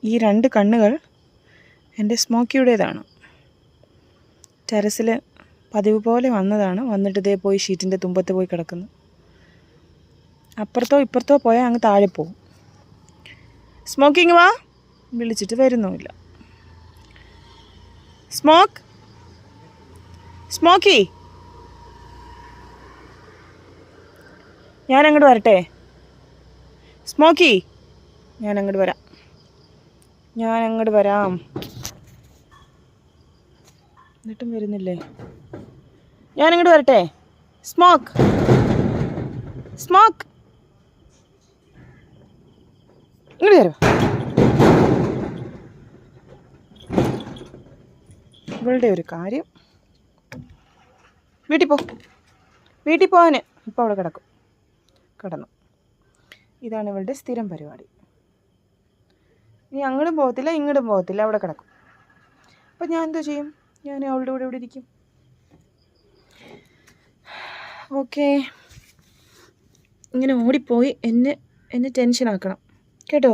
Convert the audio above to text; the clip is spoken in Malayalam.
ഈ 2 കണ്ണുകൾ എൻ്റെ സ്മോക്കിയുടേതാണ്. ടെറസിൽ പതിവ് പോലെ വന്നതാണ്. വന്നിട്ട് ഇതേ പോയി ഷീറ്റിൻ്റെ തുമ്പത്ത് പോയി കിടക്കുന്നു. അപ്പുറത്തോ ഇപ്പുറത്തോ പോയാൽ അങ്ങ് താഴെ പോവും. സ്മോക്കിങ് വാ, വിളിച്ചിട്ട് വരുന്നുമില്ല. സ്മോക്കി, ഞാൻ അങ്ങോട്ട് വരട്ടെ? സ്മോക്കി, ഞാൻ അങ്ങോട്ട് വരാം. എന്നിട്ടും വരുന്നില്ലേ? ഞാൻ അങ്ങോട്ട് വരട്ടെ? സ്മോക്ക്, ഇങ്ങോട്ട് വരൂ. ഇവളുടെ ഒരു കാര്യം. വീട്ടിൽ പോകാന് ഇപ്പോൾ അവിടെ കിടന്നു. ഇതാണ് ഇവളുടെ സ്ഥിരം പരിപാടി. ഇനി അങ്ങോട്ടും പോകത്തില്ല, ഇങ്ങോട്ടും പോകത്തില്ല, അവിടെ കിടക്കും. അപ്പം ഞാൻ എന്തോ ചെയ്യും? ഞാൻ അവളുടെ കൂടെ ഇവിടെ ഇരിക്കും. ഓക്കെ, ഇങ്ങനെ ഓടിപ്പോയി എന്നെ ടെൻഷനാക്കണം. കേട്ടോ?